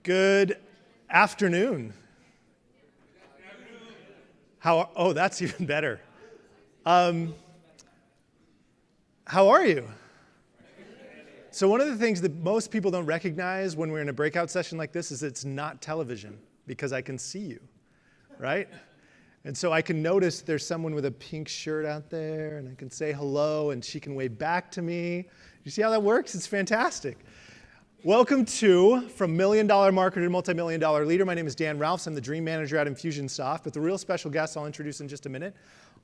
Good afternoon. Oh, that's even better. How are you? So one of the things that most people don't recognize when we're in a breakout session like this is it's not television because I can see you, right? And so I can notice there's someone with a pink shirt out there and I can say hello and she can wave back to me. You see how that works? It's fantastic. Welcome to From Million Dollar Marketer to Multi-Million Dollar Leader. My name is Dan Ralphs. I'm the Dream Manager at Infusionsoft. But the real special guests I'll introduce in just a minute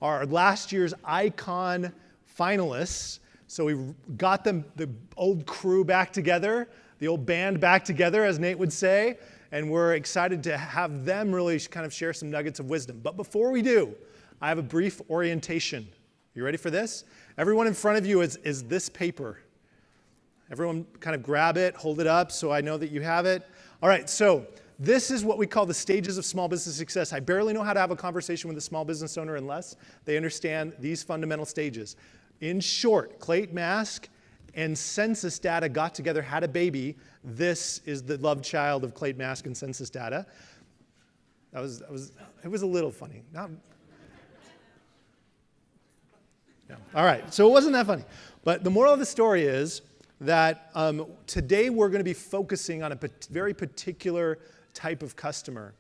are last year's Icon finalists. So we got them, the old crew back together, the old band back together, as Nate would say. And we're excited to have them really kind of share some nuggets of wisdom. But before we do, I have a brief orientation. You ready for this? Everyone in front of you is this paper. Everyone kind of grab it, hold it up so I know that you have it. All right, so this is what we call the stages of small business success. I barely know how to have a conversation with a small business owner unless they understand these fundamental stages. In short, Clayton Mask and census data got together, had a baby. This is the love child of Clayton Mask and census data. It was a little funny. Yeah. All right, so it wasn't that funny. But the moral of the story is that today we're going to be focusing on a very particular type of customer.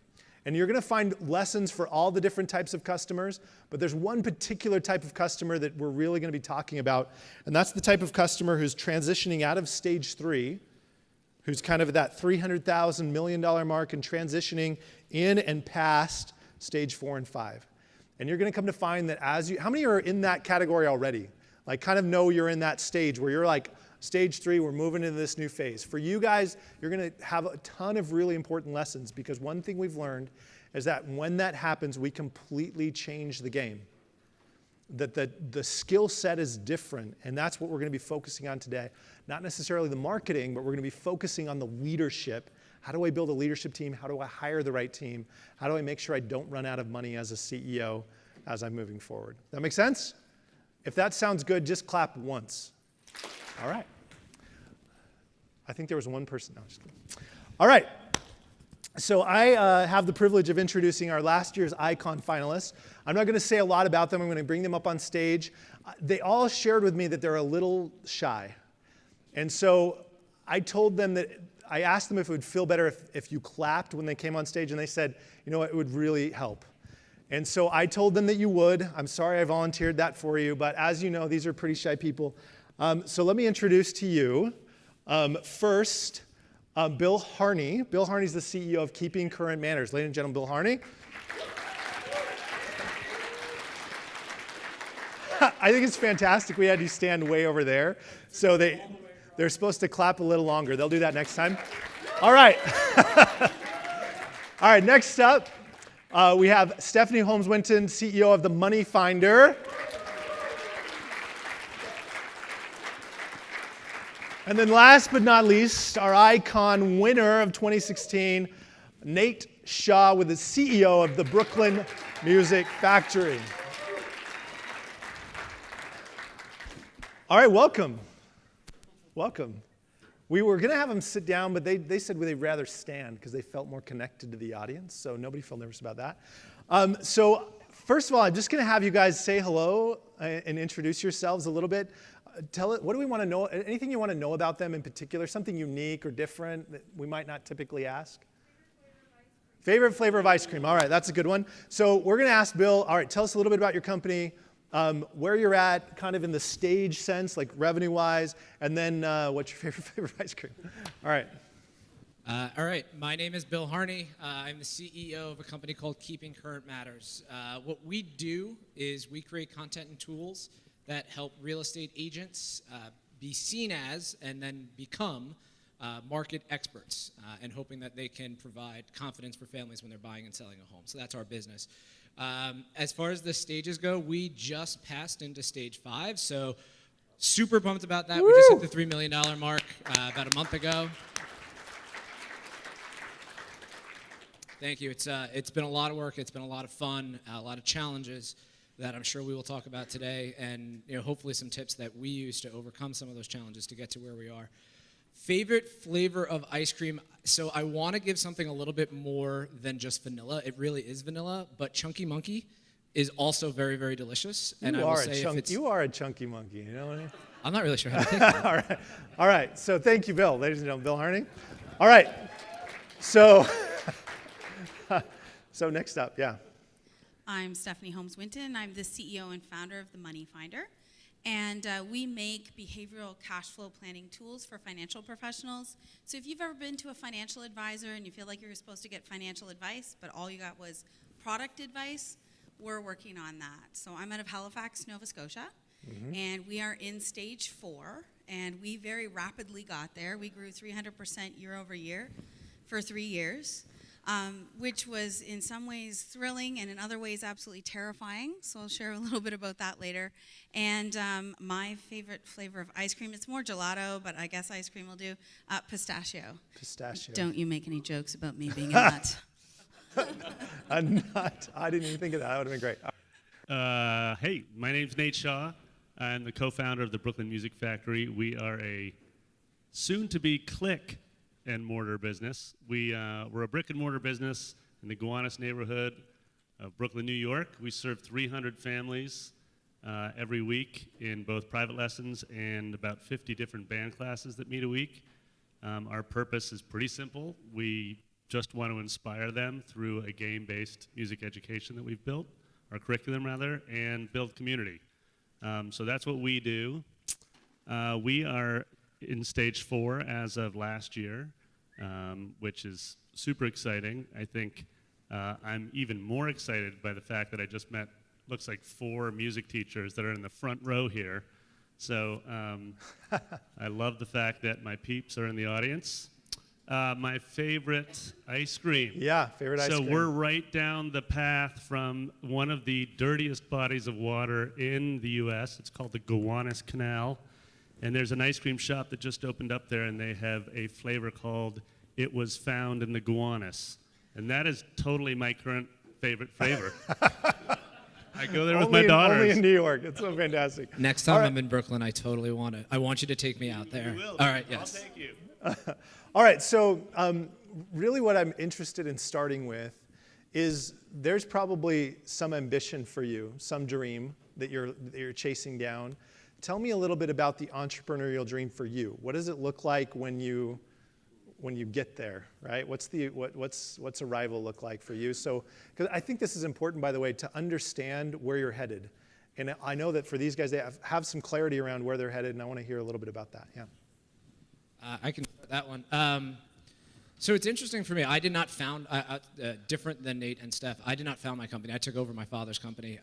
And you're going to find lessons for all the different types of customers, but there's one particular type of customer that we're really going to be talking about, and that's the type of customer who's transitioning out of stage 3, who's kind of at that $300,000 million mark and transitioning in and past stage 4 and 5. And you're going to come to find that how many are in that category already? Like kind of know you're in that stage where you're like, stage 3, we're moving into this new phase. For you guys, you're going to have a ton of really important lessons because one thing we've learned is that when that happens, we completely change the game. That the skill set is different, and that's what we're going to be focusing on today. Not necessarily the marketing, but we're going to be focusing on the leadership. How do I build a leadership team? How do I hire the right team? How do I make sure I don't run out of money as a CEO as I'm moving forward? That make sense? If that sounds good, just clap once. All right. I think there was one person. No, just kidding. All right. So I have the privilege of introducing our last year's Icon finalists. I'm not going to say a lot about them. I'm going to bring them up on stage. They all shared with me that they're a little shy. And so I told them that I asked them if it would feel better if you clapped when they came on stage, and they said, you know what, it would really help. And so I told them that you would. I'm sorry I volunteered that for you, but as you know, these are pretty shy people. So let me introduce to you first Bill Harney. Bill Harney's the CEO of Keeping Current Manners. Ladies and gentlemen, Bill Harney. I think it's fantastic we had you stand way over there. So they're supposed to clap a little longer. They'll do that next time. All right. All right, next up, we have Stephanie Holmes-Winton, CEO of The Money Finder. And then last but not least, our Icon winner of 2016, Nate Shaw, with the CEO of the Brooklyn Music Factory. All right, welcome. Welcome. We were going to have them sit down, but they said they'd rather stand because they felt more connected to the audience, so nobody felt nervous about that. So first of all, I'm just going to have you guys say hello and introduce yourselves a little bit. What do we want to know? Anything you want to know about them in particular? Something unique or different that we might not typically ask? Favorite flavor of ice cream. All right, that's a good one. So we're going to ask Bill, all right, tell us a little bit about your company, where you're at, kind of in the stage sense, like revenue-wise, and then what's your favorite flavor of ice cream? All right. All right, my name is Bill Harney. I'm the CEO of a company called Keeping Current Matters. What we do is we create content and tools that help real estate agents be seen as and then become market experts and hoping that they can provide confidence for families when they're buying and selling a home. So that's our business. As far as the stages go, we just passed into stage 5, so super pumped about that. Woo! We just hit the $3 million mark about a month ago. Thank you. It's been a lot of work. It's been a lot of fun, a lot of challenges that I'm sure we will talk about today, and hopefully some tips that we use to overcome some of those challenges to get to where we are. Favorite flavor of ice cream? So I want to give something a little bit more than just vanilla. It really is vanilla, but Chunky Monkey is also very, very delicious. And I will say you are a chunky monkey, you know what I mean? I'm not really sure how to take that. All right. So thank you, Bill. Ladies and gentlemen, Bill Harney. All right. So, so next up, yeah. I'm Stephanie Holmes-Winton. I'm the CEO and founder of The Money Finder. And we make behavioral cash flow planning tools for financial professionals. So if you've ever been to a financial advisor and you feel like you were supposed to get financial advice, but all you got was product advice, we're working on that. So I'm out of Halifax, Nova Scotia, and we are in stage 4, and we very rapidly got there. We grew 300% year over year for 3 years. Which was in some ways thrilling and in other ways absolutely terrifying. So I'll share a little bit about that later. And my favorite flavor of ice cream, it's more gelato, but I guess ice cream will do, pistachio. Pistachio. Don't you make any jokes about me being a nut. A nut. I didn't even think of that. That would have been great. Hey, my name's Nate Shaw. I'm the co-founder of the Brooklyn Music Factory. We are a soon-to-be click and mortar business. We're a brick and mortar business in the Gowanus neighborhood of Brooklyn, New York. We serve 300 families every week in both private lessons and about 50 different band classes that meet a week. Our purpose is pretty simple. We just want to inspire them through a game-based music education that we've built, our curriculum rather, and build community. So that's what we do. We are in stage 4 as of last year, which is super exciting. I think I'm even more excited by the fact that I just met, looks like 4 music teachers that are in the front row here. So I love the fact that my peeps are in the audience. My favorite ice cream. Yeah, favorite ice cream. So we're right down the path from one of the dirtiest bodies of water in the U.S. It's called the Gowanus Canal. And there's an ice cream shop that just opened up there, and they have a flavor called It Was Found in the Gowanus. And that is totally my current favorite flavor. I go there with my daughters. Only in New York. It's so fantastic. Next time I'm in Brooklyn, I totally want it. I want you to take me out there. You will. All right, yes. I'll take you. All right, so really what I'm interested in starting with is there's probably some ambition for you, some dream that you're chasing down. Tell me a little bit about the entrepreneurial dream for you. What does it look like when you get there, right? What's arrival look like for you? So, because I think this is important, by the way, to understand where you're headed. And I know that for these guys, they have some clarity around where they're headed, and I want to hear a little bit about that. Yeah. I can start that one. So it's interesting for me. I did not found, different than Nate and Steph, I did not found my company. I took over my father's company.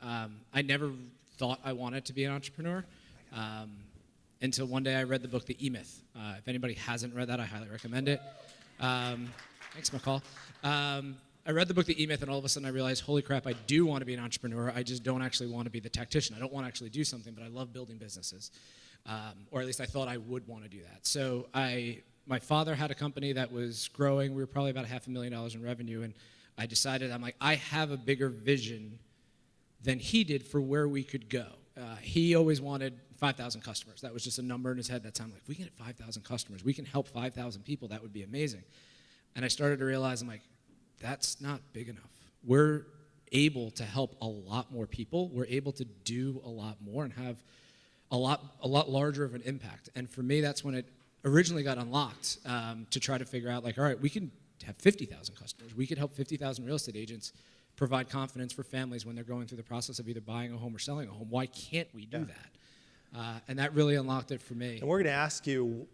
I never thought I wanted to be an entrepreneur. Until one day I read the book, The E-Myth. If anybody hasn't read that, I highly recommend it. Thanks, McCall. I read the book, The E-Myth, and all of a sudden I realized, holy crap, I do want to be an entrepreneur. I just don't actually want to be the tactician. I don't want to actually do something, but I love building businesses. Or at least I thought I would want to do that. So my father had a company that was growing. We were probably about $500,000 in revenue, and I decided, I'm like, I have a bigger vision than he did for where we could go. He always wanted 5,000 customers. That was just a number in his head that time. Like, if we can get 5,000 customers, we can help 5,000 people, that would be amazing. And I started to realize, I'm like, that's not big enough. We're able to help a lot more people. We're able to do a lot more and have a lot larger of an impact. And for me, that's when it originally got unlocked, to try to figure out, like, all right, we can have 50,000 customers. We could help 50,000 real estate agents provide confidence for families when they're going through the process of either buying a home or selling a home. Why can't we do that? And that really unlocked it for me. And we're going to ask you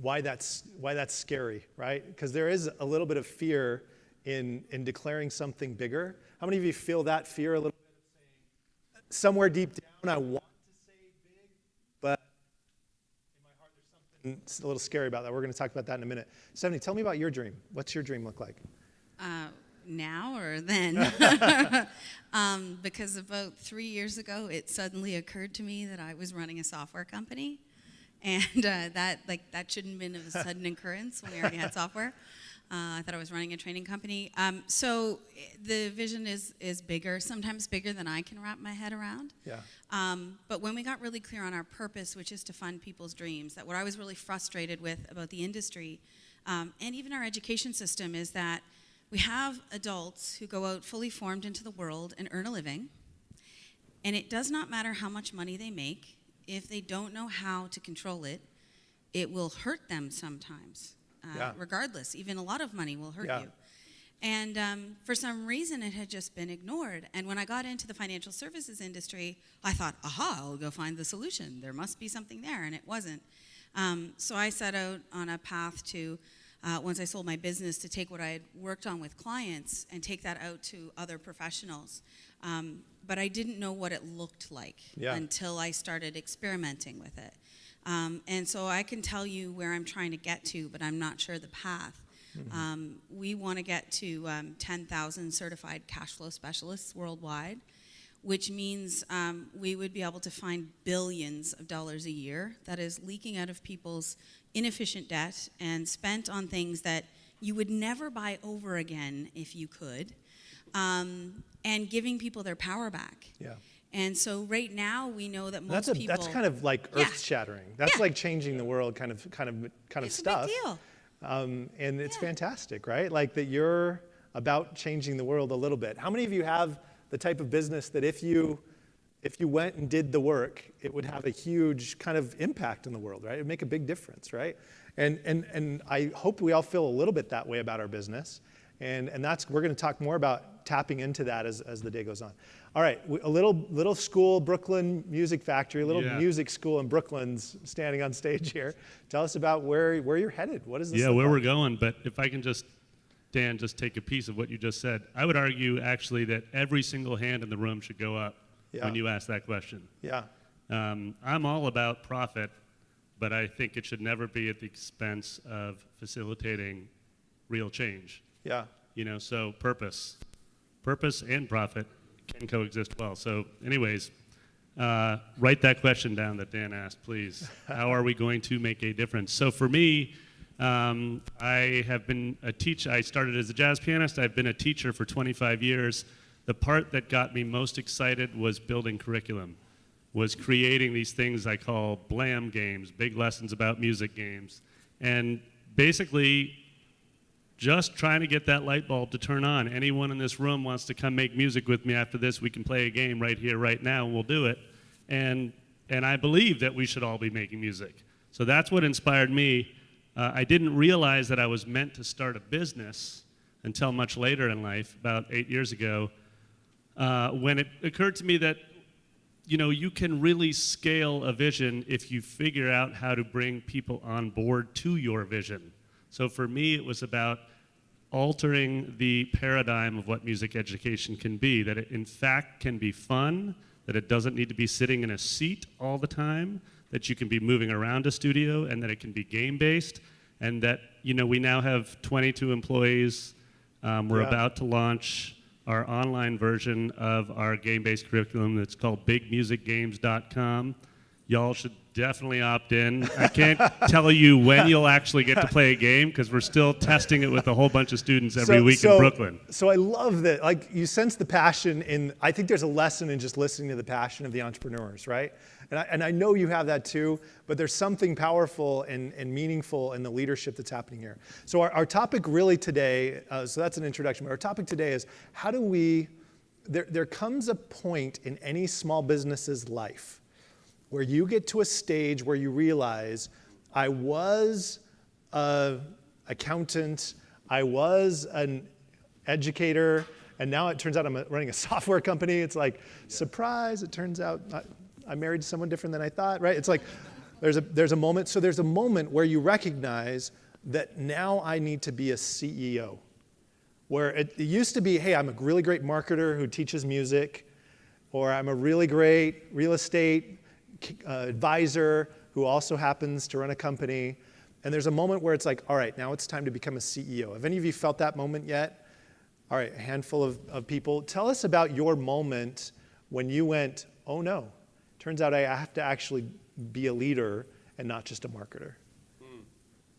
why that's scary, right? Because there is a little bit of fear in declaring something bigger. How many of you feel that fear a little bit of saying, somewhere deep down, I want to say big, but in my heart there's something a little scary about that. We're going to talk about that in a minute. Stephanie, tell me about your dream. What's your dream look like? Now or then? Because about 3 years ago, it suddenly occurred to me that I was running a software company, and that shouldn't have been a sudden occurrence when we already had software. I thought I was running a training company. So the vision is bigger, sometimes bigger than I can wrap my head around. Yeah. But when we got really clear on our purpose, which is to fund people's dreams, that what I was really frustrated with about the industry and even our education system is that we have adults who go out fully formed into the world and earn a living, and it does not matter how much money they make. If they don't know how to control it, it will hurt them sometimes. Regardless, even a lot of money will hurt you. And for some reason, it had just been ignored. And when I got into the financial services industry, I thought, aha, I'll go find the solution. There must be something there, and it wasn't. So I set out on a path to, once I sold my business, to take what I had worked on with clients and take that out to other professionals. But I didn't know what it looked like until I started experimenting with it. And so I can tell you where I'm trying to get to, but I'm not sure the path. We want to get to 10,000 certified cash flow specialists worldwide, which means we would be able to find billions of dollars a year that is leaking out of people's inefficient debt and spent on things that you would never buy over again if you could, and giving people their power back. Yeah. And so right now we know that most people. That's kind of like earth-shattering. That's like changing the world kind of it's stuff. It's a big deal. And it's fantastic, right? Like that you're about changing the world a little bit. How many of you have the type of business that if you went and did the work, it would have a huge kind of impact in the world, right? It would make a big difference, right? And I hope we all feel a little bit that way about our business. And we're going to talk more about tapping into that as the day goes on. All right, a little school, Brooklyn Music Factory, a little music school in Brooklyn's standing on stage here. Tell us about where you're headed. What is this? Yeah, where we're going. But if I can just, Dan, just take a piece of what you just said. I would argue actually that every single hand in the room should go up when you ask that question. Yeah. I'm all about profit, but I think it should never be at the expense of facilitating real change. Yeah. So purpose and profit can coexist well. So anyways, write that question down that Dan asked, please. How are we going to make a difference? So for me, I have been a teacher. I started as a jazz pianist. I've been a teacher for 25 years. The part that got me most excited was building curriculum, was creating these things I call BLAM games, big lessons about music games. And basically, just trying to get that light bulb to turn on. Anyone in this room wants to come make music with me after this, we can play a game right here, right now, and we'll do it. And I believe that we should all be making music. So that's what inspired me. I didn't realize that I was meant to start a business until much later in life, about 8 years ago, when it occurred to me that you can really scale a vision if you figure out how to bring people on board to your vision. So for me, it was about altering the paradigm of what music education can be, that it in fact can be fun, that it doesn't need to be sitting in a seat all the time, that you can be moving around a studio, and that it can be game-based, and that we now have 22 employees. We're about to launch our online version of our game-based curriculum that's called bigmusicgames.com. Y'all should definitely opt in. I can't tell you when you'll actually get to play a game because we're still testing it with a whole bunch of students every week in Brooklyn. So I love that. Like you sense the passion in. I think there's a lesson in just listening to the passion of the entrepreneurs, right? And I know you have that too. But there's something powerful and meaningful in the leadership that's happening here. So our topic really today. So that's an introduction. But our topic today is how do we? There comes a point in any small business's life where you get to a stage where you realize, I was an accountant, I was an educator, and now it turns out I'm running a software company. It's like, surprise, it turns out I married someone different than I thought, right? It's like, there's a moment. So there's a moment where you recognize that now I need to be a CEO. Where it used to be, hey, I'm a really great marketer who teaches music, or I'm a really great real estate advisor who also happens to run a company. And there's a moment where it's like, all right, now it's time to become a CEO. Have any of you felt that moment yet? All right, a handful of people. Tell us about your moment when you went, oh no, turns out I have to actually be a leader and not just a marketer.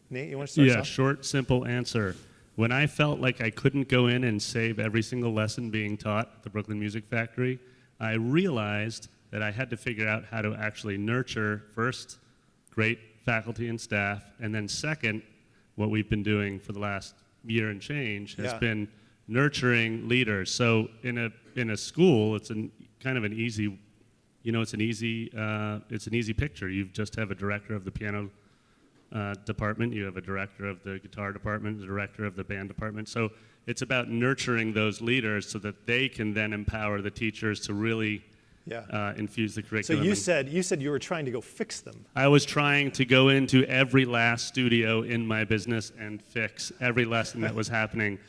Nate, you want to start us off? Short, simple answer. when I felt like I couldn't go in and save every single lesson being taught at the Brooklyn Music Factory, I realized that I had to figure out how to actually nurture, first, great faculty and staff, and then second, what we've been doing for the last year and change has been nurturing leaders. So in a school, it's kind of an easy, it's an easy picture. You just have a director of the piano department, you have a director of the guitar department, the director of the band department. So it's about nurturing those leaders so that they can then empower the teachers to really infuse the So curriculum. you said you were trying to go fix them. I was trying to go into every last studio in my business and fix every lesson that was happening.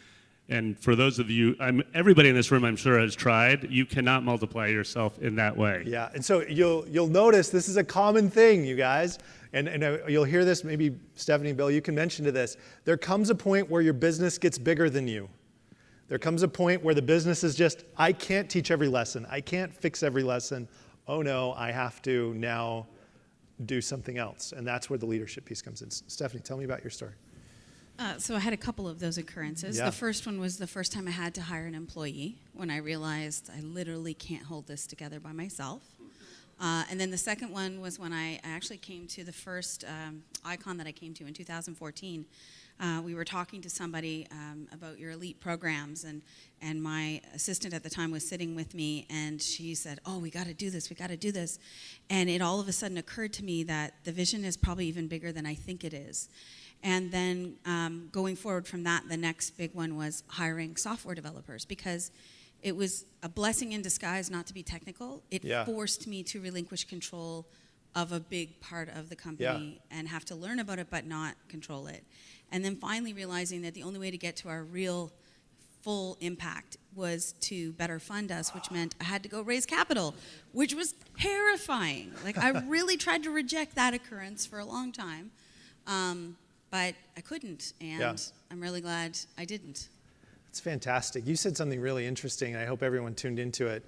And for those of you, everybody in this room, I'm sure, has tried. You cannot multiply yourself in that way. Yeah, and so you'll notice this is a common thing, you guys, and you'll hear this. Maybe Stephanie, Bill, you can mention to this. There comes a point where your business gets bigger than you. There comes a point where the business is just, I can't teach every lesson. I can't fix every lesson. Oh no, I have to now do something else, and that's where the leadership piece comes in. Stephanie, tell me about your story. So I had a couple of those occurrences. Yeah. The first one was the first time I had to hire an employee when I realized I literally can't hold this together by myself. And then the second one was when I actually came to the first Icon that I came to in 2014. We were talking to somebody about your elite programs, and my assistant at the time was sitting with me, and she said, oh, we got to do this, we got to do this. And it all of a sudden occurred to me that the vision is probably even bigger than I think it is. And then going forward from that, the next big one was hiring software developers, because it was a blessing in disguise not to be technical. It forced me to relinquish control of a big part of the company and have to learn about it but not control it. And then finally realizing that the only way to get to our real full impact was to better fund us, which meant I had to go raise capital, which was terrifying. Like, I really tried to reject that occurrence for a long time. But I couldn't, and I'm really glad I didn't. It's fantastic. You said something really interesting, and I hope everyone tuned into it.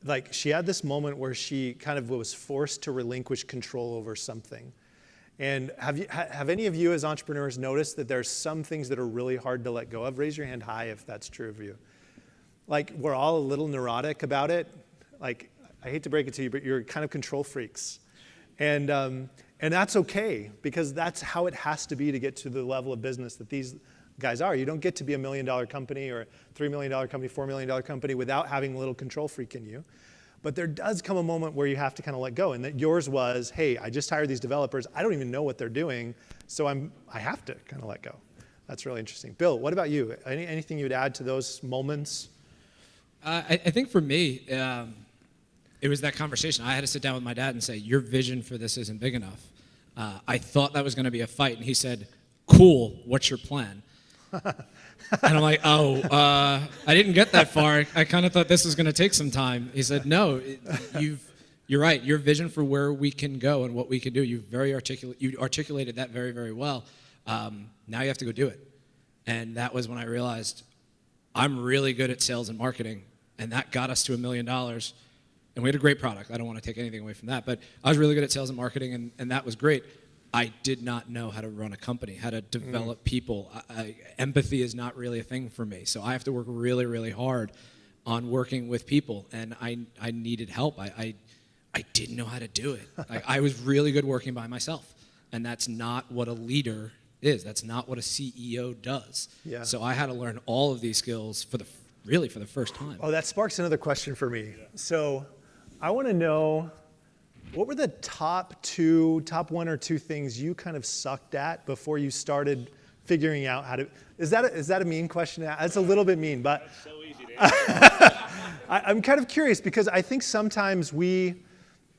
Like, she had this moment where she kind of was forced to relinquish control over something. And have any of you as entrepreneurs noticed that there's some things that are really hard to let go of? Raise your hand high if that's true of you. Like, we're all a little neurotic about it. Like, I hate to break it to you, but you're kind of control freaks. And that's okay, because that's how it has to be to get to the level of business that these guys are. You don't get to be $1 million company or $3 million company, $4 million company without having a little control freak in you. But there does come a moment where you have to kind of let go. And that yours was, hey, I just hired these developers. I don't even know what they're doing, so I have to kind of let go. That's really interesting. Bill, what about you? Anything you would add to those moments? I think for me, it was that conversation. I had to sit down with my dad and say, your vision for this isn't big enough. I thought that was going to be a fight, and he said, cool, what's your plan? And I'm like, I didn't get that far. I kind of thought this was going to take some time. He said, no, you're right. Your vision for where we can go and what we can do, you articulated that very, very well. Now you have to go do it. And that was when I realized I'm really good at sales and marketing, and that got us to $1 million. And we had a great product. I don't want to take anything away from that, but I was really good at sales and marketing, and that was great. I did not know how to run a company, how to develop people. Empathy is not really a thing for me, so I have to work really, really hard on working with people, and I needed help. I didn't know how to do it. I was really good working by myself, and that's not what a leader is. That's not what a CEO does. Yeah. So I had to learn all of these skills for the first time. Oh, that sparks another question for me. So I want to know, what were the top one or two things you kind of sucked at before you started figuring out how to? Is that a mean question? That's a little bit mean, but That's so easy to answer. I'm kind of curious, because I think sometimes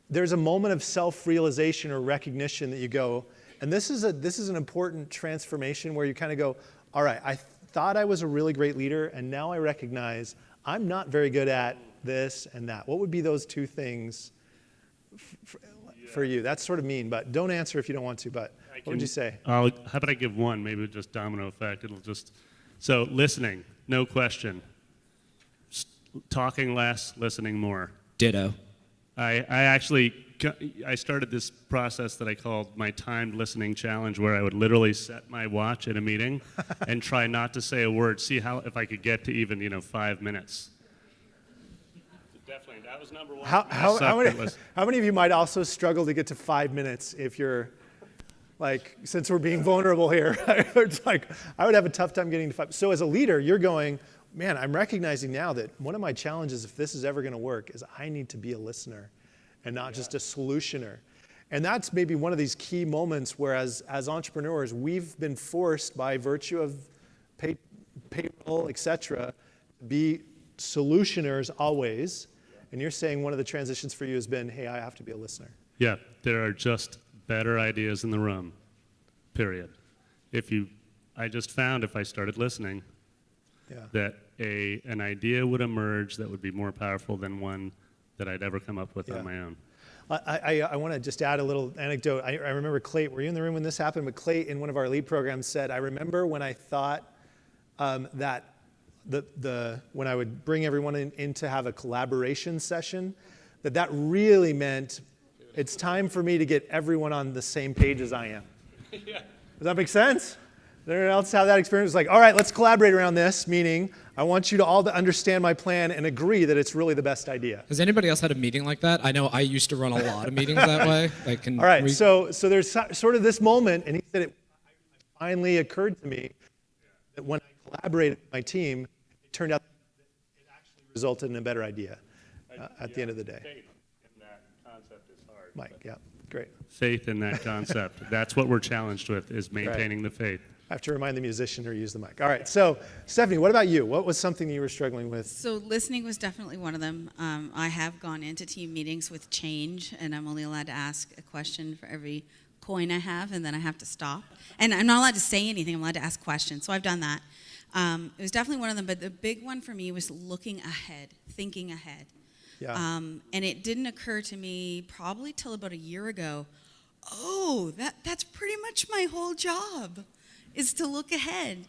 there's a moment of self-realization or recognition that you go, and this is an important transformation where you kind of go, all right, I thought I was a really great leader, and now I recognize I'm not very good at this and that. What would be those two things for you? That's sort of mean, but don't answer if you don't want to, but what would you say? How about I give one, maybe just domino effect. So listening, no question. Talking less, listening more. Ditto. I actually I started this process that I called my timed listening challenge, where I would literally set my watch in a meeting and try not to say a word, see if I could get to even 5 minutes. Definitely, that was number one. How many of you might also struggle to get to 5 minutes if you're like, since we're being vulnerable here? It's like I would have a tough time getting to 5. So as a leader, you're going, man, I'm recognizing now that one of my challenges, if this is ever going to work, is I need to be a listener and not just a solutioner. And that's maybe one of these key moments where as entrepreneurs, we've been forced by virtue of payroll, et cetera, to be solutioners always. And you're saying one of the transitions for you has been, hey, I have to be a listener. Yeah, there are just better ideas in the room, period. I just found if I started listening, that an idea would emerge that would be more powerful than one that I'd ever come up with on my own. I want to just add a little anecdote. I remember Clay, were you in the room when this happened? But Clay, in one of our lead programs, said, I remember when I thought that when I would bring everyone in to have a collaboration session, that really meant it's time for me to get everyone on the same page as I am. Yeah. Does that make sense? Does anyone else have that experience? It's like, all right, let's collaborate around this, meaning I want you to all to understand my plan and agree that it's really the best idea. Has anybody else had a meeting like that? I know I used to run a lot of meetings that way. All right, so there's sort of this moment, and he said it finally occurred to me that when I collaborated with my team, it turned out that it actually resulted in a better idea at the end of the day. Faith in that concept is hard. Mike, yeah, great. Faith in that concept. That's what we're challenged with, is maintaining the faith. I have to remind the musician to use the mic. All right, so Stephanie, what about you? What was something you were struggling with? So listening was definitely one of them. I have gone into team meetings with change, and I'm only allowed to ask a question for every coin I have, and then I have to stop. And I'm not allowed to say anything. I'm allowed to ask questions. So I've done that. It was definitely one of them, but the big one for me was looking ahead, thinking ahead. Yeah. And it didn't occur to me probably till about a year ago, oh, that's pretty much my whole job, is to look ahead.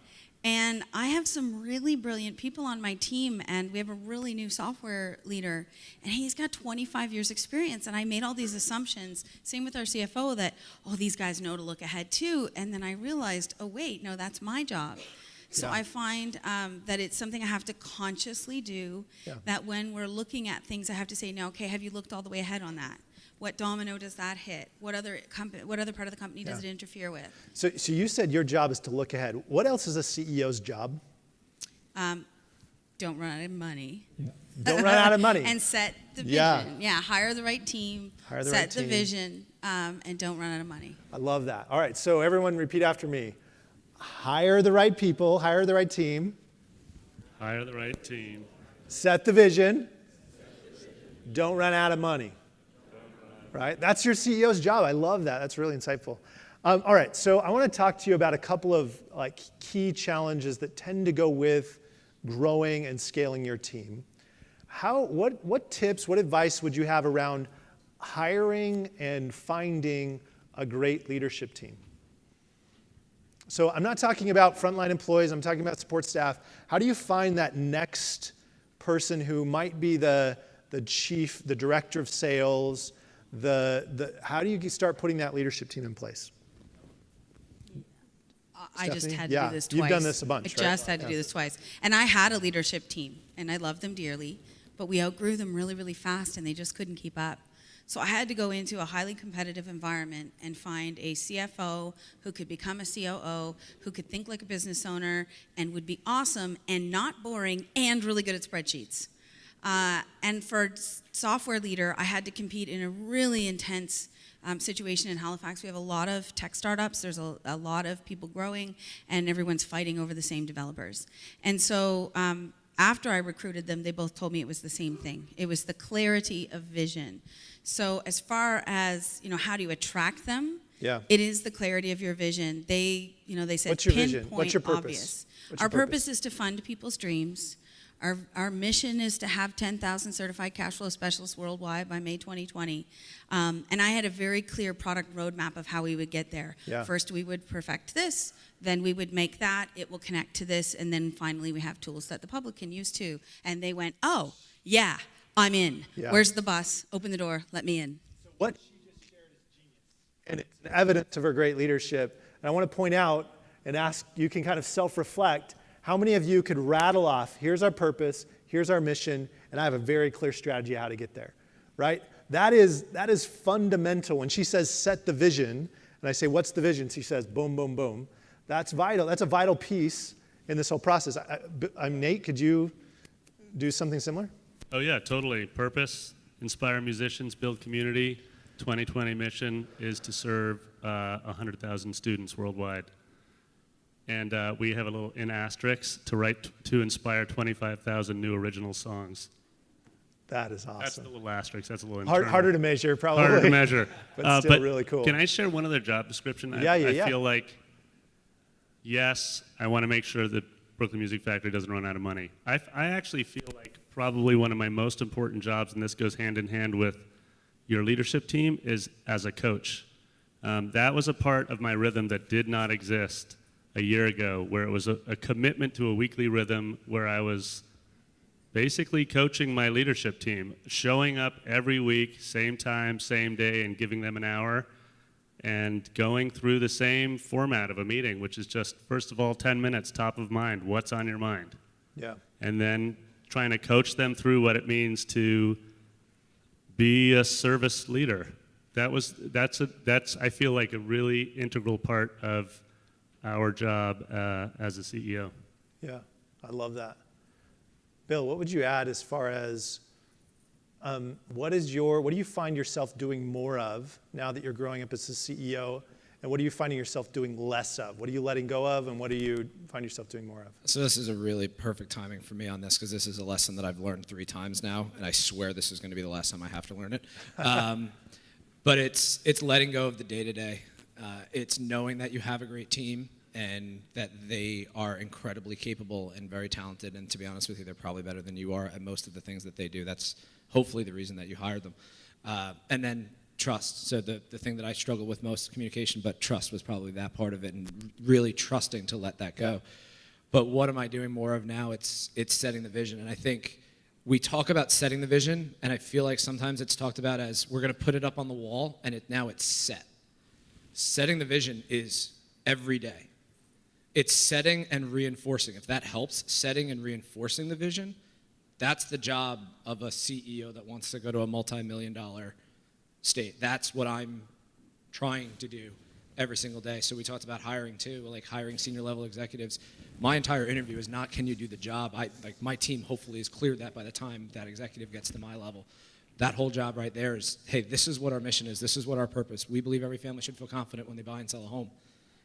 And I have some really brilliant people on my team, and we have a really new software leader, and he's got 25 years experience, and I made all these assumptions, same with our CFO, that, oh, these guys know to look ahead too, and then I realized, oh, wait, no, that's my job. So I find that it's something I have to consciously do, that when we're looking at things, I have to say, no, okay, have you looked all the way ahead on that? What domino does that hit? What other part of the company does it interfere with? So you said your job is to look ahead. What else is a CEO's job? Don't run out of money. Don't run out of money. And set the vision. Yeah, hire the right team, set the vision, and don't run out of money. I love that. All right, so everyone repeat after me. Hire the right people, hire the right team. Hire the right team. Set the vision. Don't run out of money. Right? That's your CEO's job. I love that. That's really insightful. All right, so I want to talk to you about a couple of key challenges that tend to go with growing and scaling your team. What tips, what advice would you have around hiring and finding a great leadership team? So I'm not talking about frontline employees. I'm talking about support staff. How do you find that next person who might be the chief, the director of sales? How do you start putting that leadership team in place? I just Stephanie? had to do this twice. You've done this a bunch, I just had to do this twice. And I had a leadership team, and I loved them dearly, but we outgrew them really, really fast, and they just couldn't keep up. So I had to go into a highly competitive environment and find a CFO who could become a COO, who could think like a business owner, and would be awesome and not boring and really good at spreadsheets. And for software leader, I had to compete in a really intense situation in Halifax. We have a lot of tech startups. There's a lot of people growing, and everyone's fighting over the same developers. And so after I recruited them, they both told me it was the same thing. It was the clarity of vision. So as far as, how do you attract them? Yeah. It is the clarity of your vision. They said, what's your vision? What's your purpose? Obvious. What's Our your purpose is to fund people's dreams. Our mission is to have 10,000 certified cash flow specialists worldwide by May 2020. And I had a very clear product roadmap of how we would get there. Yeah. First, we would perfect this. Then we would make that. It will connect to this. And then finally, we have tools that the public can use too. And they went, oh, yeah, I'm in. Yeah. Where's the bus? Open the door. Let me in. What she just shared is genius, and it's an evidence of her great leadership. And I want to point out and ask, you can kind of self-reflect, how many of you could rattle off, here's our purpose, here's our mission, and I have a very clear strategy how to get there, right? That is fundamental. When she says set the vision, and I say, what's the vision? She says, boom, boom, boom. That's vital. That's a vital piece in this whole process. I'm Nate, could you do something similar? Oh yeah, totally. Purpose, inspire musicians, build community. 2020 mission is to serve 100,000 students worldwide. And we have a little in asterisks to inspire 25,000 new original songs. That is awesome. That's the little asterisk. That's a little internal. Harder to measure, probably. Harder to measure. but still really cool. Can I share one other job description? Yeah. I feel like, yes, I want to make sure that Brooklyn Music Factory doesn't run out of money. I actually feel like probably one of my most important jobs, and this goes hand in hand with your leadership team, is as a coach. That was a part of my rhythm that did not exist a year ago, where it was a commitment to a weekly rhythm where I was basically coaching my leadership team, showing up every week, same time, same day, and giving them an hour, and going through the same format of a meeting, which is just, first of all, 10 minutes, top of mind, what's on your mind? Yeah. And then trying to coach them through what it means to be a service leader. That's I feel like a really integral part of our job as a CEO. Yeah, I love that. Bill, what would you add as far as what do you find yourself doing more of now that you're growing up as a CEO, and what are you finding yourself doing less of? What are you letting go of, and what do you find yourself doing more of? So this is a really perfect timing for me on this, because this is a lesson that I've learned 3 times now, and I swear this is going to be the last time I have to learn it. But it's letting go of the day-to-day. It's knowing that you have a great team and that they are incredibly capable and very talented, and to be honest with you, they're probably better than you are at most of the things that they do. That's hopefully the reason that you hired them. And then trust. So the thing that I struggle with most is communication, but trust was probably that part of it, and really trusting to let that go. But what am I doing more of now? It's setting the vision. And I think we talk about setting the vision, and I feel like sometimes it's talked about as we're going to put it up on the wall, and now it's set. Setting the vision is every day. It's setting and reinforcing. If that helps, setting and reinforcing the vision, that's the job of a CEO that wants to go to a multi-million-dollar state. That's what I'm trying to do every single day. So we talked about hiring too, like hiring senior level executives. My entire interview is not, can you do the job? My team hopefully has cleared that by the time that executive gets to my level. That whole job right there is, hey, this is what our mission is. This is what our purpose. We believe every family should feel confident when they buy and sell a home.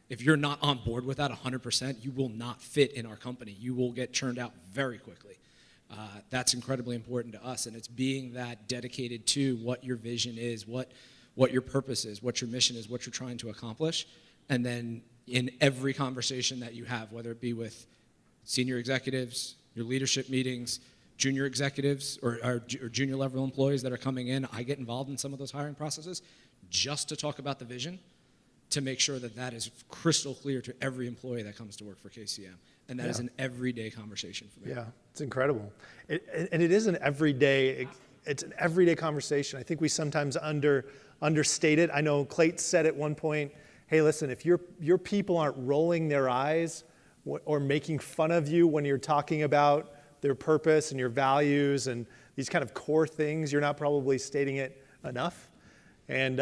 If you're not on board with that 100%, you will not fit in our company. You will get churned out very quickly. That's incredibly important to us, and it's being that dedicated to what your vision is, what your purpose is, what your mission is, what you're trying to accomplish, and then in every conversation that you have, whether it be with senior executives, your leadership meetings, junior executives, or junior level employees that are coming in, I get involved in some of those hiring processes just to talk about the vision, to make sure that that is crystal clear to every employee that comes to work for KCM. And that is an everyday conversation for me. Yeah, it's incredible. And it is an everyday, it's an everyday conversation. I think we sometimes understate it. I know Clayton said at one point, hey, listen, if your people aren't rolling their eyes or making fun of you when you're talking about their purpose and your values and these kind of core things, you're not probably stating it enough. And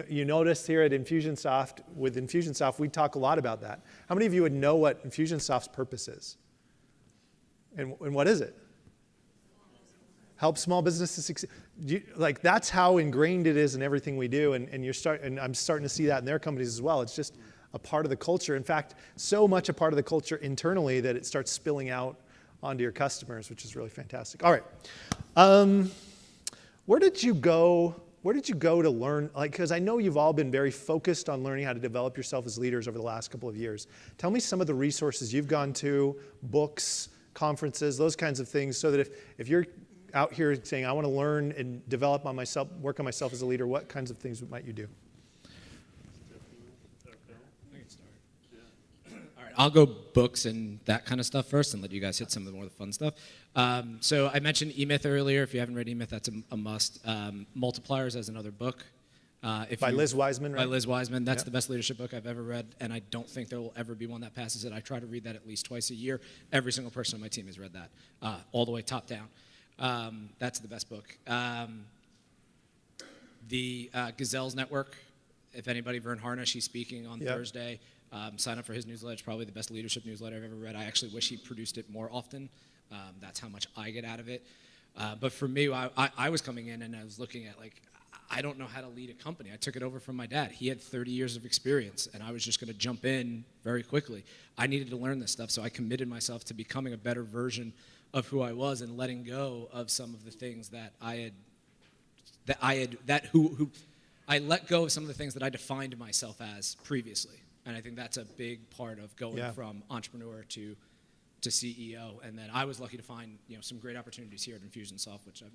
you notice here at Infusionsoft, with Infusionsoft, we talk a lot about that. How many of you would know what Infusionsoft's purpose is? And what is it? Help small businesses succeed. That's how ingrained it is in everything we do, and I'm starting to see that in their companies as well. It's just a part of the culture. In fact, so much a part of the culture internally that it starts spilling out onto your customers, which is really fantastic. All right, where did you go? Where did you go to learn? Because I know you've all been very focused on learning how to develop yourself as leaders over the last couple of years. Tell me some of the resources you've gone to, books, conferences, those kinds of things, so that if you're out here saying, I want to learn and develop on myself, work on myself as a leader, what kinds of things might you do? I can start. All right, I'll go books and that kind of stuff first and let you guys hit some of the more fun stuff. So I mentioned E-Myth earlier. If you haven't read E-Myth, that's a must. Multipliers as another book. By Liz Wiseman, right? By Liz Wiseman. That's the best leadership book I've ever read, and I don't think there will ever be one that passes it. I try to read that at least twice a year. Every single person on my team has read that, all the way top down. That's the best book. The Gazelles Network, if anybody, Vern Harnish, he's speaking on Thursday. Sign up for his newsletter. It's probably the best leadership newsletter I've ever read. I actually wish he produced it more often. That's how much I get out of it. But for me, I was coming in and I was looking at, like, I don't know how to lead a company. I took it over from my dad. He had 30 years of experience, and I was just going to jump in very quickly. I needed to learn this stuff, so I committed myself to becoming a better version of who I was and letting go of some of the things that I let go of some of the things that I defined myself as previously. And I think that's a big part of going from entrepreneur to CEO. And then I was lucky to find some great opportunities here at Infusionsoft, which I'm.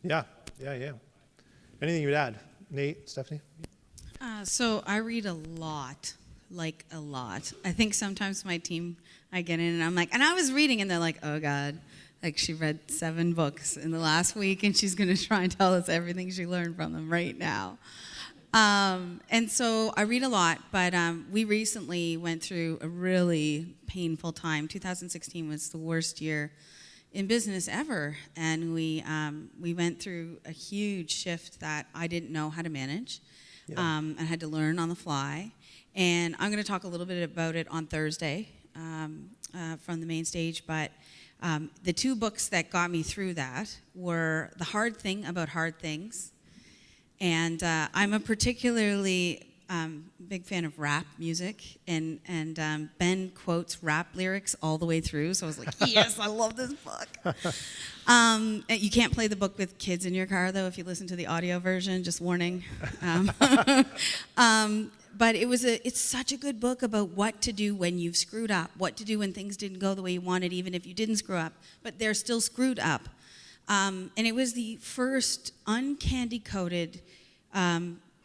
Yeah. Anything you would add, Nate, Stephanie? So I read a lot, like a lot. I think sometimes my team, I get in and I'm like, and I was reading and they're like, oh God, like she read 7 books in the last week and she's going to try and tell us everything she learned from them right now. And so I read a lot, but we recently went through a really painful time. 2016 was the worst year in business ever, and we went through a huge shift that I didn't know how to manage. I had to learn on the fly, and I'm going to talk a little bit about it on Thursday from the main stage, but the 2 books that got me through that were The Hard Thing About Hard Things, and I'm a particularly big fan of rap music, and Ben quotes rap lyrics all the way through, so I was like, yes, I love this book. You can't play the book with kids in your car, though, if you listen to the audio version, just warning. But it's such a good book about what to do when you've screwed up, what to do when things didn't go the way you wanted, even if you didn't screw up, but they're still screwed up. And it was the first uncandy-coated,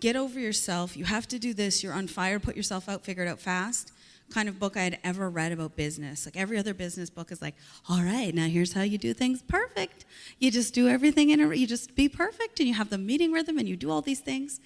get over yourself, you have to do this, you're on fire, put yourself out, figure it out fast, kind of book I had ever read about business. Like every other business book is like, all right, now here's how you do things perfect. You just do everything you just be perfect, and you have the meeting rhythm, and you do all these things.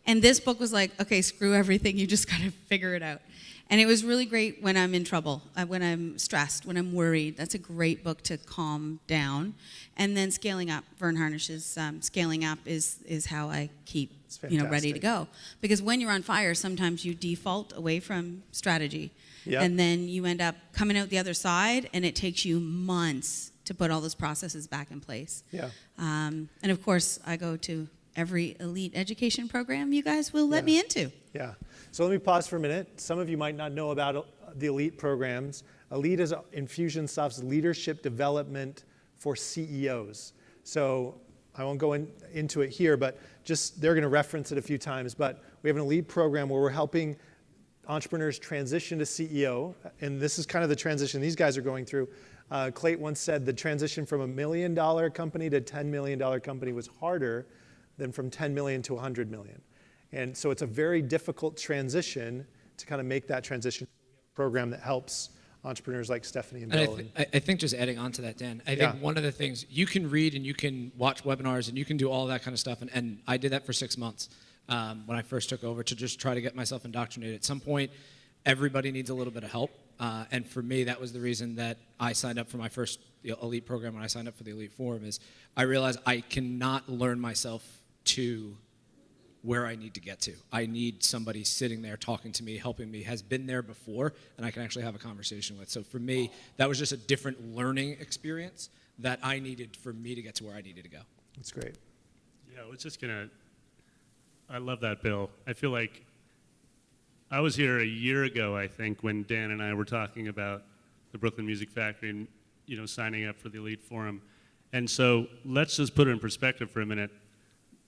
And this book was like, okay, screw everything, you just gotta figure it out. And it was really great when I'm in trouble, when I'm stressed, when I'm worried. That's a great book to calm down. And then Scaling Up, Vern Harnish's Scaling Up is how I keep ready to go. Because when you're on fire, sometimes you default away from strategy. Yep. And then you end up coming out the other side, and it takes you months to put all those processes back in place. Yeah. And of course, I go to every elite education program you guys will let me into. Yeah. So let me pause for a minute. Some of you might not know about the elite programs. Elite is Infusionsoft's leadership development for CEOs. So I won't go into it here, but just they're going to reference it a few times. But we have an elite program where we're helping entrepreneurs transition to CEO, and this is kind of the transition these guys are going through. Clayton once said the transition from $1 million company to $10 million company was harder than from 10 million to 100 million. And so it's a very difficult transition to kind of make that transition program that helps entrepreneurs like Stephanie and Bill. I think just adding on to that, Dan, I think one of the things, you can read and you can watch webinars and you can do all that kind of stuff, and I did that for 6 months when I first took over to just try to get myself indoctrinated. At some point, everybody needs a little bit of help, and for me, that was the reason that I signed up for my first elite program when I signed up for the Elite Forum, is I realized I cannot learn myself to where I need to get to. I need somebody sitting there talking to me, helping me, has been there before, and I can actually have a conversation with. So for me, that was just a different learning experience that I needed for me to get to where I needed to go. That's great. Yeah, I love that, Bill. I feel like I was here a year ago, I think, when Dan and I were talking about the Brooklyn Music Factory and, signing up for the Elite Forum. And so let's just put it in perspective for a minute.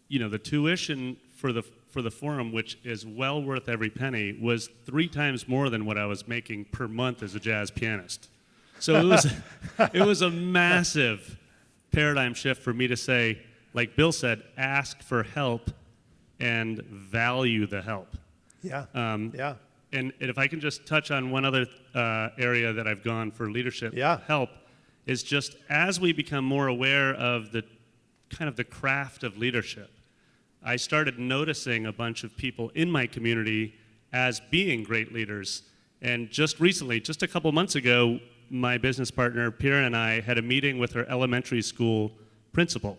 The tuition for the forum, which is well worth every penny, was 3 times more than what I was making per month as a jazz pianist. So it was a massive paradigm shift for me to say, like Bill said, ask for help and value the help. Yeah. and if I can just touch on one other area that I've gone for leadership help, is just as we become more aware of the kind of the craft of leadership, I started noticing a bunch of people in my community as being great leaders. And just recently, just a couple months ago, my business partner, Pira, and I had a meeting with her elementary school principal.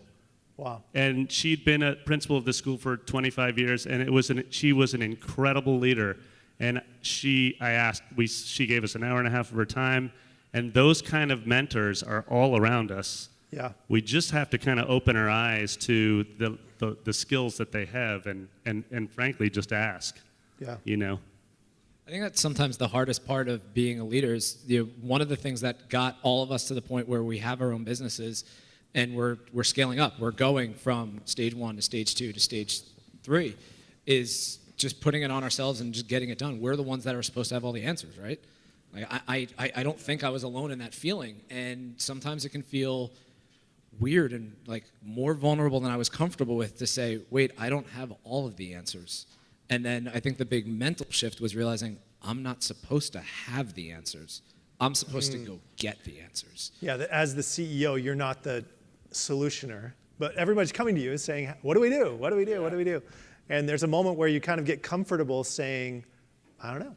Wow. And she'd been a principal of the school for 25 years, and she was an incredible leader. And she gave us an hour and a half of her time, and those kind of mentors are all around us. Yeah. We just have to kind of open our eyes to the skills that they have, and frankly, just ask. Yeah. You know. I think that's sometimes the hardest part of being a leader is one of the things that got all of us to the point where we have our own businesses and we're scaling up. We're going from stage 1 to stage 2 to stage 3 is just putting it on ourselves and just getting it done. We're the ones that are supposed to have all the answers, right? Like I don't think I was alone in that feeling, and sometimes it can feel weird and like more vulnerable than I was comfortable with to say, wait, I don't have all of the answers. And then I think the big mental shift was realizing I'm not supposed to have the answers. I'm supposed to go get the answers. Yeah, as the CEO, you're not the solutioner, but everybody's coming to you and saying, what do we do? What do we do? What do we do? And there's a moment where you kind of get comfortable saying, I don't know,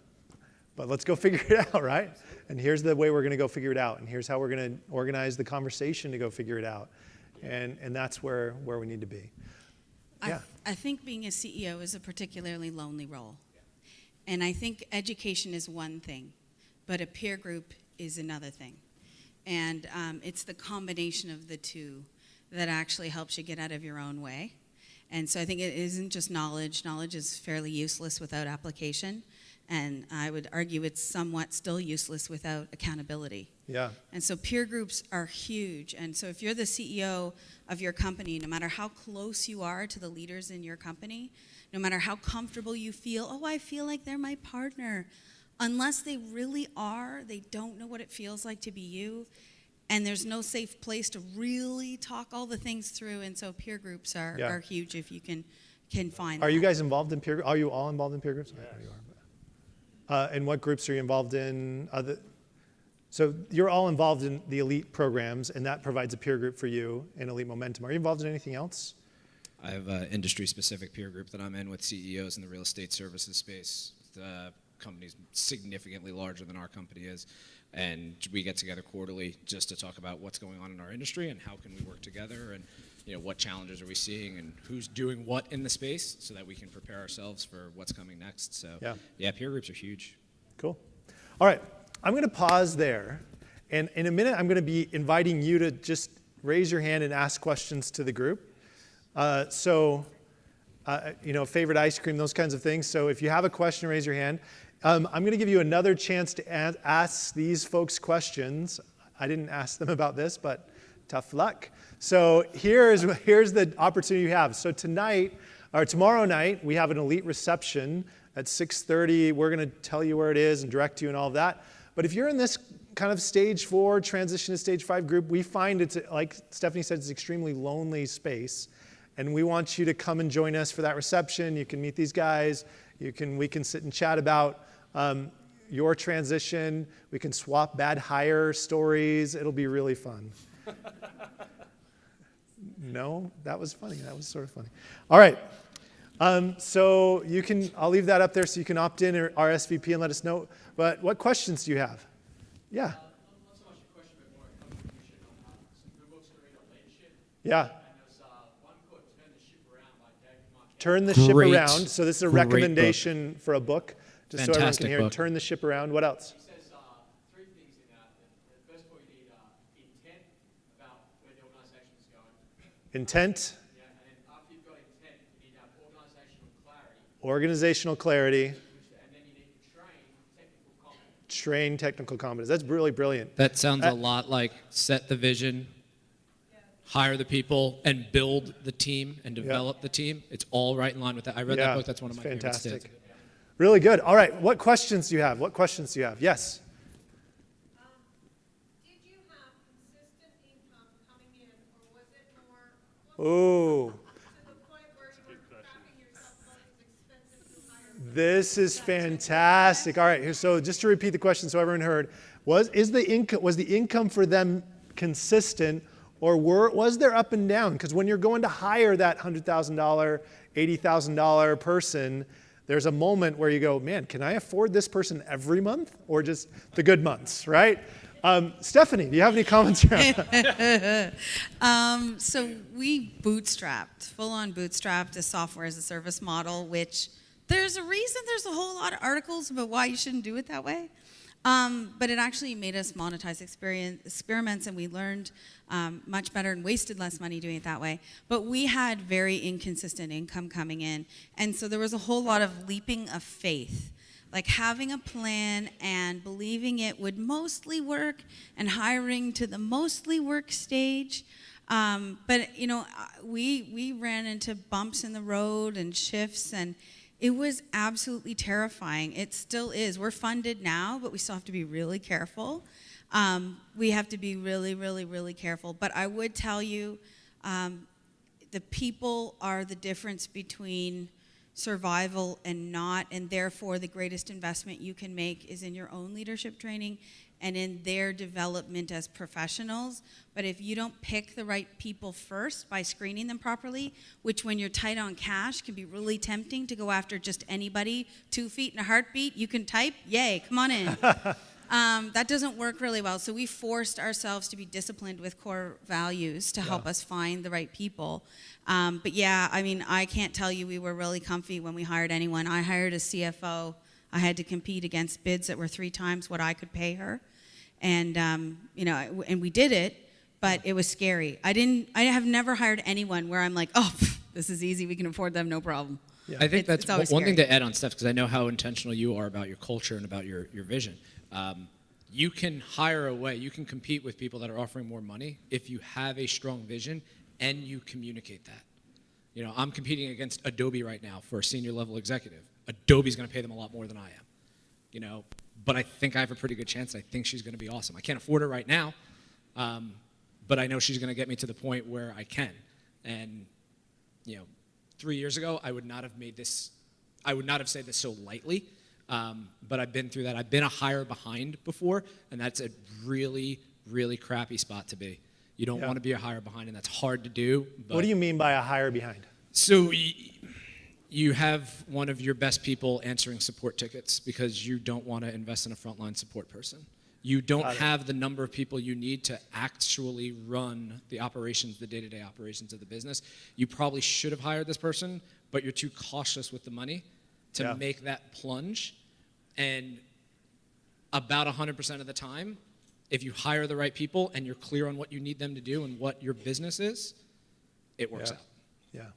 but let's go figure it out, right? And here's the way we're going to go figure it out. And here's how we're going to organize the conversation to go figure it out. And that's where we need to be. Yeah. I think being a CEO is a particularly lonely role. And I think education is one thing, but a peer group is another thing. And it's the combination of the two that actually helps you get out of your own way. And so I think it isn't just knowledge. Knowledge is fairly useless without application. And I would argue it's somewhat still useless without accountability. Yeah. And so peer groups are huge. And so if you're the CEO of your company, no matter how close you are to the leaders in your company, no matter how comfortable you feel, oh, I feel like they're my partner, unless they really are, they don't know what it feels like to be you. And there's no safe place to really talk all the things through. And so peer groups are huge if you can find Are that. you guys involved in peer groups? Are you all involved in peer groups? Yeah. You are. And what groups are you involved in? So you're all involved in the elite programs, and that provides a peer group for you in Elite Momentum. Are you involved in anything else? I have an industry-specific peer group that I'm in with CEOs in the real estate services space. The company's significantly larger than our company is, and we get together quarterly just to talk about what's going on in our industry and how can we work together, and what challenges are we seeing and who's doing what in the space so that we can prepare ourselves for what's coming next. So yeah, peer groups are huge. Cool. All right, I'm going to pause there, and in a minute I'm going to be inviting you to just raise your hand and ask questions to the group. Favorite ice cream, those kinds of things. So if you have a question, raise your hand. I'm going to give you another chance to ask these folks questions. I didn't ask them about this, but tough luck. So here's the opportunity you have. So tomorrow night, we have an elite reception at 6:30. We're going to tell you where it is and direct you and all of that. But if you're in this kind of stage 4 transition to stage 5 group, we find it's, like Stephanie said, it's an extremely lonely space. And we want you to come and join us for that reception. You can meet these guys. We can sit and chat about your transition. We can swap bad hire stories. It'll be really fun. No, that was funny. That was sort of funny. All right. So I'll leave that up there so you can opt in or RSVP and let us know. But what questions do you have? Yeah. Not so much a question, but more a contribution on some good books to read on leadership. Yeah. And there's one called Turn the Ship Around by David Mark. Turn the Ship Around. So this is a recommendation for a book, just so everyone can hear. Book. Turn the Ship Around. What else? He says 3 things in that. The first point, you need intent about where the organisation is going. Intent. Yeah, and then after you've got intent, you need to have organisational clarity. Organizational clarity. And then you need to train technical competence. Train technical competence. That's really brilliant. That sounds a lot like set the vision, hire the people, and build the team and develop the team. It's all right in line with that. I read that book. That's one of my favorites. Fantastic. Really good. All right. What questions do you have? Yes. Did you have consistent income coming in, or was it more Ooh, to the point where you were cracking yourself about it's expensive to hire This is fantastic. All right, so just to repeat the question so everyone heard, was the income for them consistent, or was there up and down? Because when you're going to hire that $100,000, $80,000 person, there's a moment where you go, man, can I afford this person every month, or just the good months, right? Stephanie, do you have any comments around that? So we full-on bootstrapped a software as a service model, which there's a reason there's a whole lot of articles about why you shouldn't do it that way. But it actually made us monetize experiments, and we learned much better and wasted less money doing it that way. But we had very inconsistent income coming in. And so there was a whole lot of leaping of faith, like having a plan and believing it would mostly work and hiring to the mostly work stage. But, we ran into bumps in the road and shifts, and it was absolutely terrifying. It still is. We're funded now, but we still have to be really careful. We have to be really, really, really careful. But I would tell you, the people are the difference between survival and not, and therefore the greatest investment you can make is in your own leadership training and in their development as professionals. But if you don't pick the right people first by screening them properly, which when you're tight on cash can be really tempting to go after just anybody, 2 feet and a heartbeat, you can type, yay, come on in. That doesn't work really well. So we forced ourselves to be disciplined with core values to help us find the right people. But yeah, I can't tell you we were really comfy when we hired anyone. I hired a CFO. I had to compete against bids that were 3 times what I could pay her. And, and we did it, but it was scary. I have never hired anyone where I'm like, oh, this is easy. We can afford them, no problem. Yeah. I think that's always one thing scary. to add on, Steph, because I know how intentional you are about your culture and about your vision. You can hire away, you can compete with people that are offering more money if you have a strong vision and you communicate that. I'm competing against Adobe right now for a senior level executive. Adobe's going to pay them a lot more than I am. But I think I have a pretty good chance. I think she's going to be awesome. I can't afford her right now, but I know she's going to get me to the point where I can. And 3 years ago, I would not have said this so lightly, but I've been through that. I've been a hire behind before, and that's a really, really crappy spot to be. You don't want to be a hire behind, and that's hard to do. But What do you mean by a hire behind? So you have one of your best people answering support tickets because you don't want to invest in a frontline support person. You don't have the number of people you need to actually run the operations, the day-to-day operations of the business. You probably should have hired this person, but you're too cautious with the money to make that plunge. And about 100% of the time, if you hire the right people and you're clear on what you need them to do and what your business is, it works out. Yeah.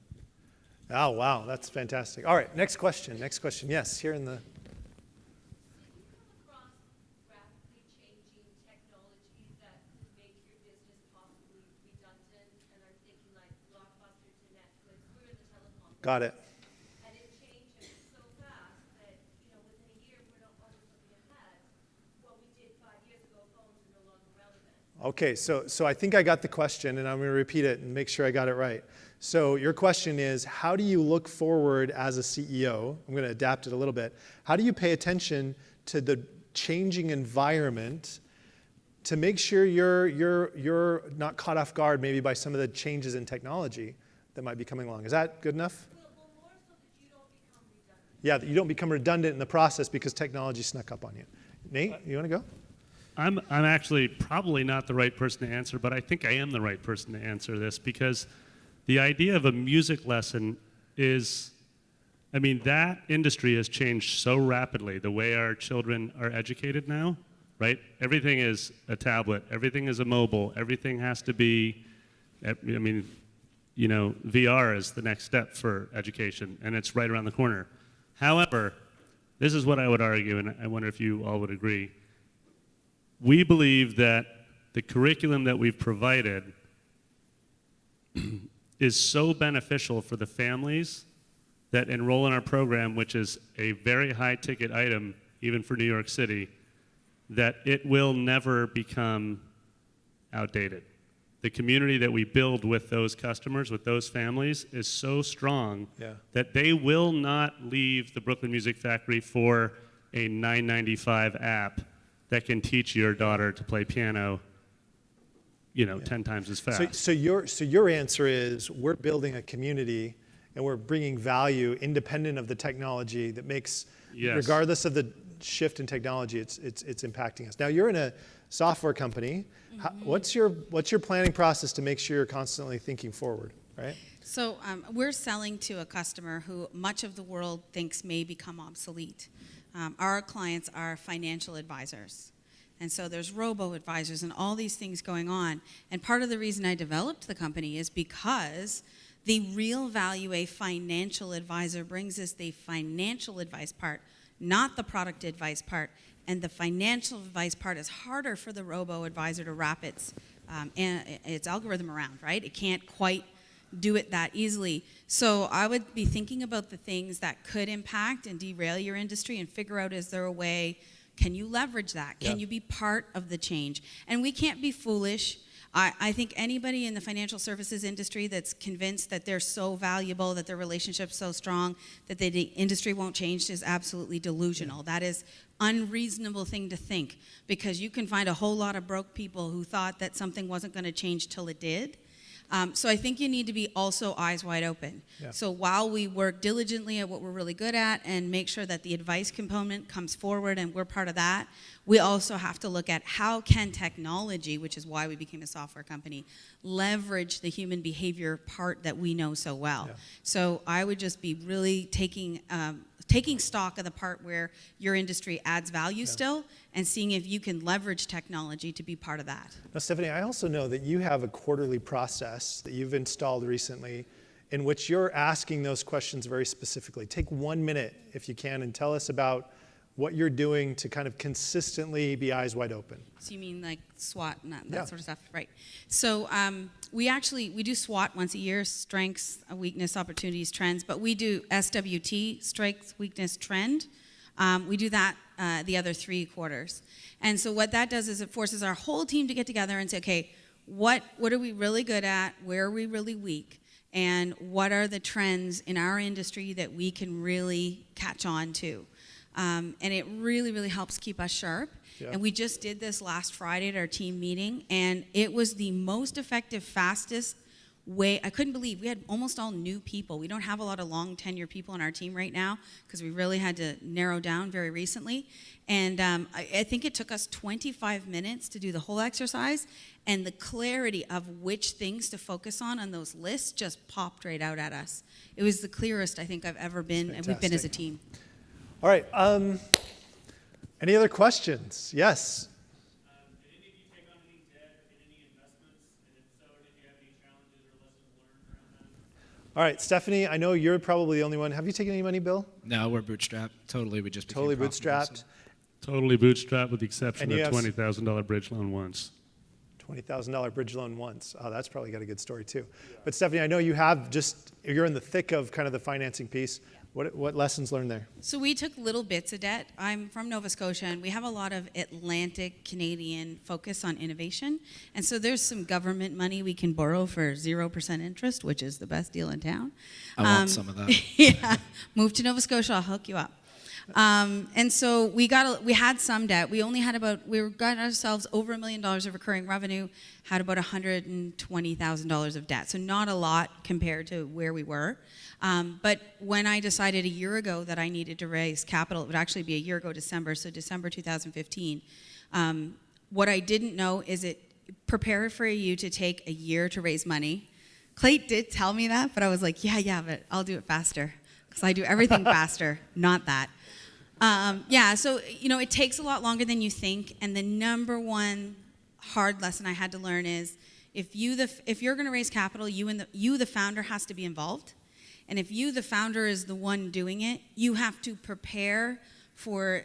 Oh, wow, that's fantastic. All right, next question. Yes, here in the... You come across rapidly changing technologies that could make your business possibly redundant and are thinking like Blockbuster to Netflix. We're in the telecom business. Got it. And it changes so fast that, within a year we're not always looking ahead. What we did 5 years ago, phones are no longer relevant. Okay, so I think I got the question, and I'm going to repeat it and make sure I got it right. So your question is, how do you look forward as a CEO? I'm going to adapt it a little bit. How do you pay attention to the changing environment to make sure you're not caught off guard maybe by some of the changes in technology that might be coming along? Is that good enough? Well, more so that you don't become redundant. Yeah, that you don't become redundant in the process because technology snuck up on you. Nate, you want to go? I'm actually probably not the right person to answer, but I think I am the right person to answer this because the idea of a music lesson is, that industry has changed so rapidly, the way our children are educated now, right? Everything is a tablet, everything is a mobile, everything has to be, VR is the next step for education, and it's right around the corner. However, this is what I would argue, and I wonder if you all would agree. We believe that the curriculum that we've provided is so beneficial for the families that enroll in our program, which is a very high ticket item, even for New York City, that it will never become outdated. the community that we build with those customers, with those families, is so strong that they will not leave the Brooklyn Music Factory for a $9.95 app that can teach your daughter to play piano, 10 times as fast. So your answer is we're building a community and we're bringing value independent of the technology that makes, regardless of the shift in technology, it's impacting us. Now you're in a software company. What's your planning process to make sure you're constantly thinking forward, right? So we're selling to a customer who much of the world thinks may become obsolete. Our clients are financial advisors. And so there's robo-advisors and all these things going on. And part of the reason I developed the company is because the real value a financial advisor brings is the financial advice part, not the product advice part. And the financial advice part is harder for the robo-advisor to wrap its algorithm around, right? It can't quite do it that easily. So I would be thinking about the things that could impact and derail your industry and figure out, is there a way, can you leverage that? Can you be part of the change? And we can't be foolish. I think anybody in the financial services industry that's convinced that they're so valuable, that their relationship's so strong, that the industry won't change is absolutely delusional. That is unreasonable thing to think, because you can find a whole lot of broke people who thought that something wasn't going to change till it did. So I think you need to be also eyes wide open. So while we work diligently at what we're really good at and make sure that the advice component comes forward and we're part of that, we also have to look at how can technology, which is why we became a software company, leverage the human behavior part that we know so well. So I would just be really taking stock of the part where your industry adds value still, and seeing if you can leverage technology to be part of that. Now, Stephanie, I also know that you have a quarterly process that you've installed recently in which you're asking those questions very specifically. Take 1 minute, if you can, and tell us about what you're doing to kind of consistently be eyes wide open. So you mean like SWOT and that sort of stuff, right? So we do SWOT once a year: strengths, weakness, opportunities, trends. But we do SWT, strength, weakness, trend. We do that the other 3 quarters. And so what that does is it forces our whole team to get together and say, okay, what are we really good at? Where are we really weak? And what are the trends in our industry that we can really catch on to? And it really, really helps keep us sharp. And we just did this last Friday at our team meeting, and it was the most effective, fastest way. I couldn't believe we had almost all new people. We don't have a lot of long tenure people on our team right now because we really had to narrow down very recently. And I think it took us 25 minutes to do the whole exercise, and the clarity of which things to focus on those lists just popped right out at us. It was the clearest I think I've ever been, and we've been as a team. All right. Any other questions? Yes. Did any of you take on any debt or get any investments? And if so, did you have any challenges or lessons learned around that? All right, Stephanie, I know you're probably the only one. Have you taken any money, Bill? No, we're bootstrapped. Totally, we just became Totally profitable, bootstrapped. so- Totally bootstrapped with the exception And you of have $20,000 bridge loan once. $20,000 bridge loan once. Oh, that's probably got a good story too. But Stephanie, I know you're in the thick of kind of the financing piece. What lessons learned there? So we took little bits of debt. I'm from Nova Scotia, and we have a lot of Atlantic Canadian focus on innovation. And so there's some government money we can borrow for 0% interest, which is the best deal in town. I want some of that. Yeah, move to Nova Scotia, I'll hook you up. And so we had some debt. We got ourselves over $1 million of recurring revenue, had about $120,000 of debt. So not a lot compared to where we were. But when I decided a year ago that I needed to raise capital, it would actually be a year ago, December 2015. What I didn't know is it prepared for you to take a year to raise money. Clayt did tell me that, but I was like, yeah, but I'll do it faster. Because I do everything faster, not that. So, it takes a lot longer than you think. And the number one hard lesson I had to learn is if you're going to raise capital, you, the founder, has to be involved. And if you, the founder, is the one doing it, you have to prepare for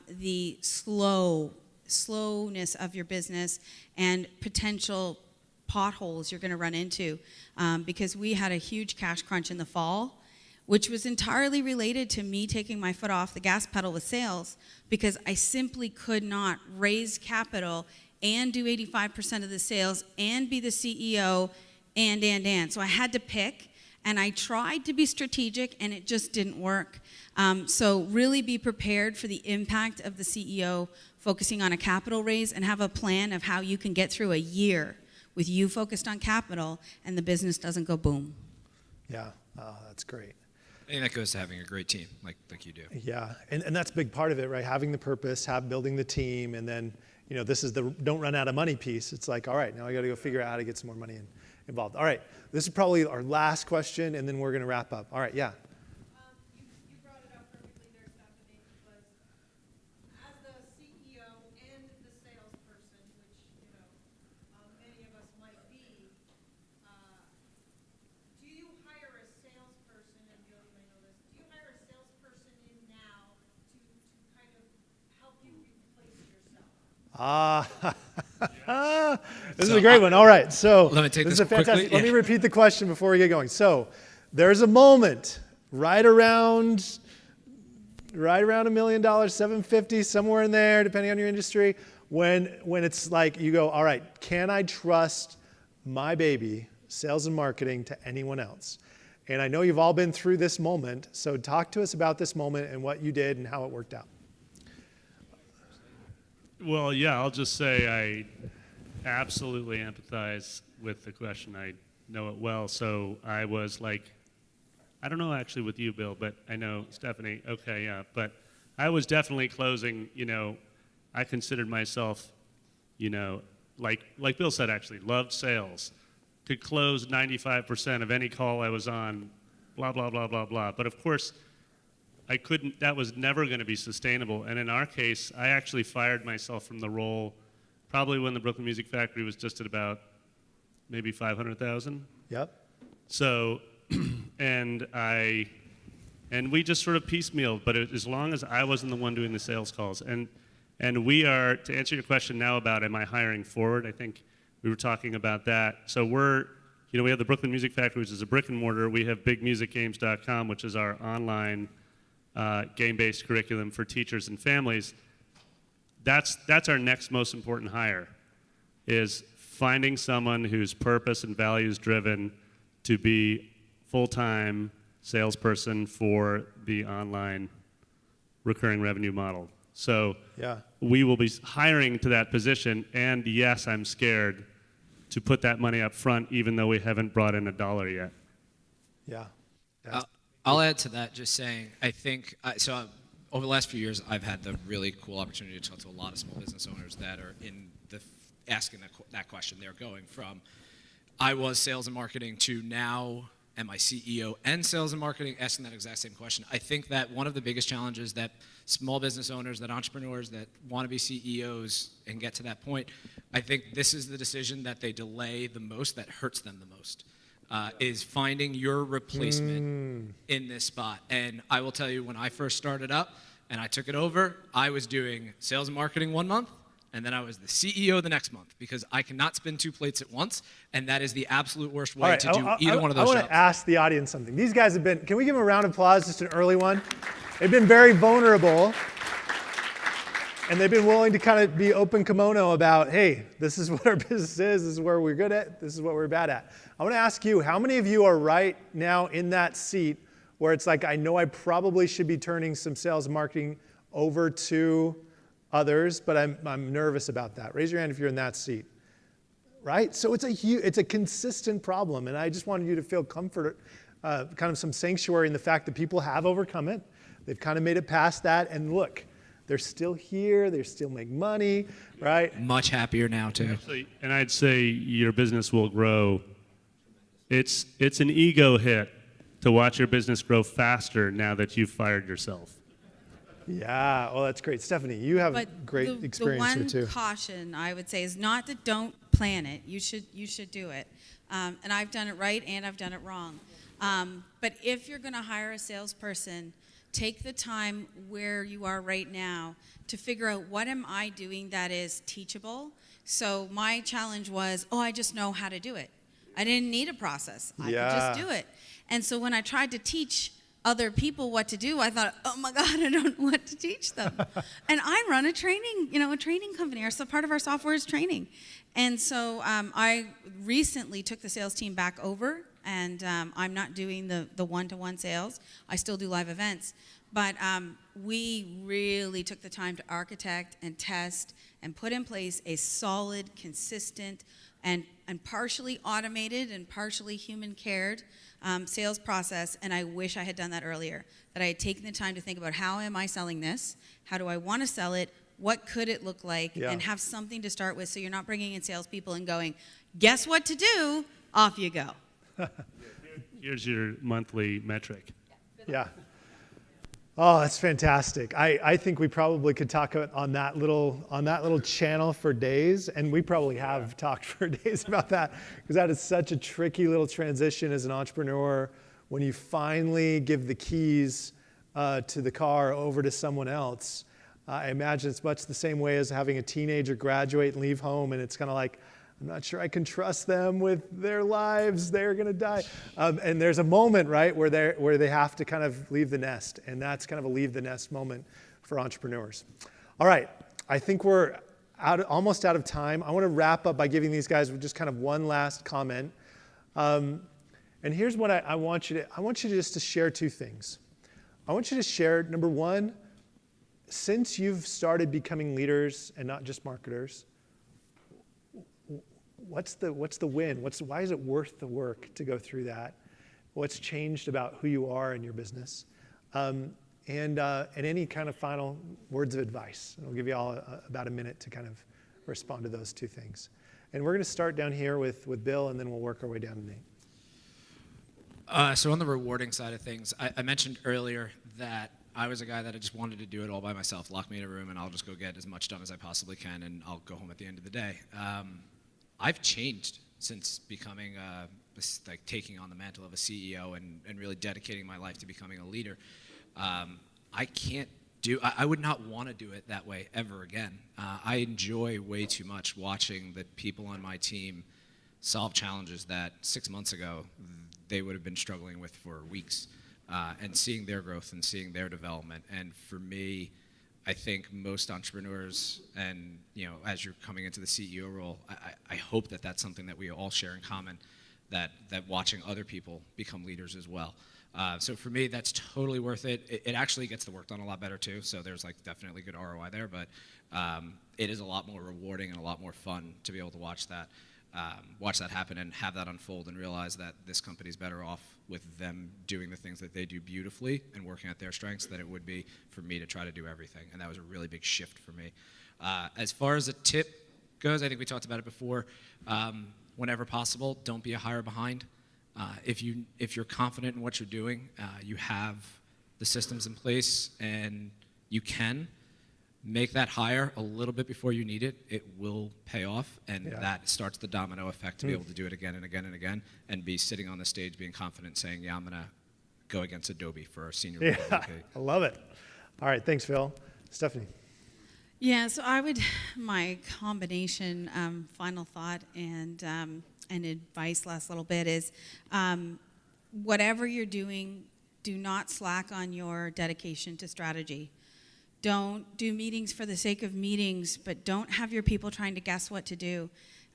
the slowness of your business and potential potholes you're going to run into. Because we had a huge cash crunch in the fall, which was entirely related to me taking my foot off the gas pedal with sales, because I simply could not raise capital and do 85% of the sales and be the CEO and. So I had to pick, and I tried to be strategic, and it just didn't work. So really be prepared for the impact of the CEO focusing on a capital raise, and have a plan of how you can get through a year with you focused on capital and the business doesn't go boom. Yeah, oh, that's great. I think that goes to having a great team like you do. Yeah, and that's a big part of it, right? Having the purpose, building the team, and then, this is the don't run out of money piece. It's like, all right, now I got to go figure out how to get some more money involved. All right, this is probably our last question, and then we're going to wrap up. All right, yeah. You brought it up perfectly there, Stephanie, because as the CEO and the salesperson, which, many of us might be, do you hire a salesperson, and Bill, you may know this, do you hire a salesperson in now to kind of help you replace yourself? This is a great one. All right, so Let me take this this is a fantastic. quickly. Let me repeat the question before we get going. So there's a moment right around $1 million, 750, somewhere in there, depending on your industry, when it's like you go, all right, can I trust my baby, sales and marketing, to anyone else? And I know you've all been through this moment, so talk to us about this moment and what you did and how it worked out. Well, yeah, I'll just say I absolutely empathize with the question. I know it well. So I was like, I don't know actually with you, Bill, but I know Stephanie. Okay, yeah. But I was definitely closing, I considered myself, like Bill said, actually, loved sales. Could close 95% of any call I was on, blah, blah, blah, blah, blah. But of course, I couldn't, that was never going to be sustainable. And in our case, I actually fired myself from the role probably when the Brooklyn Music Factory was just at about maybe 500,000. Yep. So, and we just sort of piecemealed, but as long as I wasn't the one doing the sales calls. And we are, to answer your question now about am I hiring forward, I think we were talking about that. So we have the Brooklyn Music Factory, which is a brick and mortar. We have bigmusicgames.com, which is our online game-based curriculum for teachers and families. That's our next most important hire, is finding someone whose purpose and values driven to be full-time salesperson for the online recurring revenue model. So Yeah. we will be hiring to that position, and yes, I'm scared to put that money up front even though we haven't brought in $1 yet. Yeah. I'll add to that, just saying, I think, over the last few years, I've had the really cool opportunity to talk to a lot of small business owners that are asking that question. They're going from, I was sales and marketing, to now am I CEO and sales and marketing, asking that exact same question. I think that one of the biggest challenges that small business owners, that entrepreneurs that want to be CEOs and get to that point, I think this is the decision that they delay the most, that hurts them the most. Is finding your replacement in this spot. And I will tell you, when I first started up and I took it over, I was doing sales and marketing 1 month, and then I was the CEO the next month, because I cannot spin 2 plates at once, and that is the absolute worst way to do either one of those I want jobs. to ask the audience something. These guys have been, can we give them a round of applause, just an early one? They've been very vulnerable, and they've been willing to kind of be open kimono about, hey, this is what our business is, this is where we're good at, this is what we're bad at. I want to ask you, how many of you are right now in that seat where it's like, I know I probably should be turning some sales and marketing over to others, but I'm nervous about that? Raise your hand if you're in that seat. Right? So it's a consistent problem, and I just wanted you to feel comfort, kind of some sanctuary in the fact that people have overcome it. They've kind of made it past that, and look, they're still here, they still make money, right? Much happier now, too. Actually, and I'd say your business will grow. It's an ego hit to watch your business grow faster now that you've fired yourself. Yeah, well, that's great. Stephanie, you have great experience here, The too. one caution I would say is not that don't plan it. You should do it. And I've done it right and I've done it wrong. But if you're going to hire a salesperson, take the time where you are right now to figure out, what am I doing that is teachable? So my challenge was, I just know how to do it. I didn't need a process. I could just do it. And so when I tried to teach other people what to do, I thought, oh my God, I don't know what to teach them. And I run a training company. Part of our software is training. And so I recently took the sales team back over, and I'm not doing the one-to-one sales. I still do live events. But we really took the time to architect and test and put in place a solid, consistent, and partially automated and partially human-cared sales process, and I wish I had done that earlier, that I had taken the time to think about how am I selling this, how do I want to sell it, what could it look like, and have something to start with so you're not bringing in salespeople and going, guess what to do, off you go. Here's your monthly metric. Yeah. Oh, that's fantastic. I think we probably could talk on that little channel for days, and we probably have talked for days about that, because that is such a tricky little transition as an entrepreneur when you finally give the keys to the car over to someone else. I imagine it's much the same way as having a teenager graduate and leave home, and it's kind of like, I'm not sure I can trust them with their lives. They're going to die. And there's a moment, right, where they have to kind of leave the nest. And that's kind of a leave the nest moment for entrepreneurs. All right. I think we're almost out of time. I want to wrap up by giving these guys just kind of one last comment. And here's what I want you to just to share two things. I want you to share, number one, since you've started becoming leaders and not just marketers, what's the win? Why is it worth the work to go through that? What's changed about who you are in your business? And any kind of final words of advice. And I'll give you all about a minute to kind of respond to those two things. And we're going to start down here with Bill, and then we'll work our way down to Nate. So on the rewarding side of things, I mentioned earlier that I was a guy that I just wanted to do it all by myself. Lock me in a room, and I'll just go get as much done as I possibly can, and I'll go home at the end of the day. I've changed since becoming, taking on the mantle of a CEO and really dedicating my life to becoming a leader. I would not want to do it that way ever again. I enjoy way too much watching the people on my team solve challenges that 6 months ago they would have been struggling with for weeks, and seeing their growth and seeing their development. And for me, I think most entrepreneurs, and as you're coming into the CEO role, I hope that that's something that we all share in common, that watching other people become leaders as well. So for me, that's totally worth it. It actually gets the work done a lot better too. So there's definitely good ROI there, but it is a lot more rewarding and a lot more fun to be able to watch that happen and have that unfold and realize that this company's better off with them doing the things that they do beautifully and working at their strengths than it would be for me to try to do everything. And that was a really big shift for me. As far as a tip goes, I think we talked about it before. Whenever possible, don't be a hire behind. If you're confident in what you're doing, you have the systems in place, and you can make that hire a little bit before you need it. It will pay off, and that starts the domino effect to be able to do it again and again and again, and be sitting on the stage being confident saying, yeah, I'm going to go against Adobe for a senior role. I love it. All right, thanks, Phil. Stephanie. Yeah, so my combination final thought and advice last little bit is whatever you're doing, do not slack on your dedication to strategy. Don't do meetings for the sake of meetings, but don't have your people trying to guess what to do.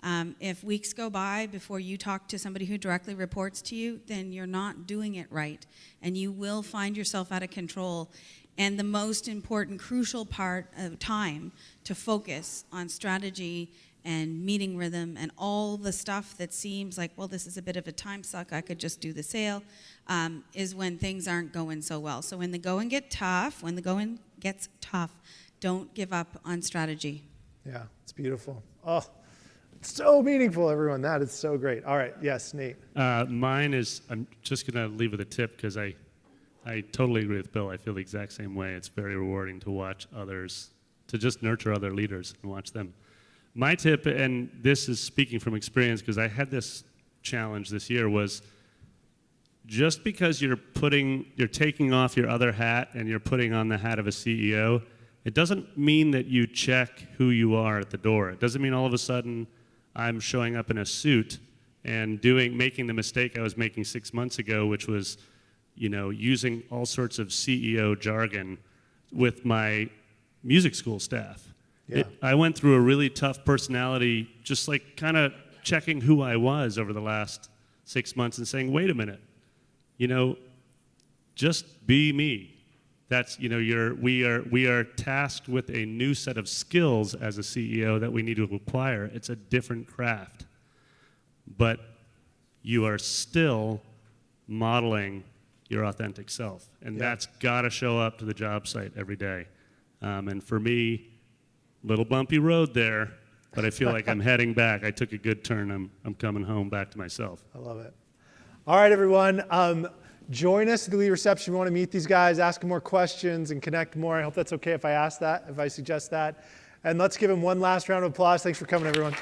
If weeks go by before you talk to somebody who directly reports to you, then you're not doing it right, and you will find yourself out of control. And the most important, crucial part of time to focus on strategy and meeting rhythm and all the stuff that seems like, well, this is a bit of a time suck, I could just do the sale, is when things aren't going so well. So when the going gets tough, don't give up on strategy. Yeah, it's beautiful. Oh, it's so meaningful, everyone. That is so great. All right, yes, Nate. Mine is, I'm just going to leave with a tip because I totally agree with Bill. I feel the exact same way. It's very rewarding to watch others, to just nurture other leaders and watch them. My tip, and this is speaking from experience because I had this challenge this year, was just because you're taking off your other hat and you're putting on the hat of a CEO, it doesn't mean that you check who you are at the door. It doesn't mean all of a sudden I'm showing up in a suit and making the mistake I was making 6 months ago, which was, using all sorts of CEO jargon with my music school staff. Yeah. I went through a really tough personality, just like kind of checking who I was over the last 6 months and saying, wait a minute, just be me. That's, we are tasked with a new set of skills as a CEO that we need to acquire. It's a different craft. But you are still modeling your authentic self. And that's got to show up to the job site every day. And for me, little bumpy road there, but I feel like I'm heading back. I took a good turn. I'm coming home back to myself. I love it. All right, everyone. Join us at the lead reception. We want to meet these guys, ask them more questions, and connect more. I hope that's okay if I suggest that. And let's give them one last round of applause. Thanks for coming, everyone.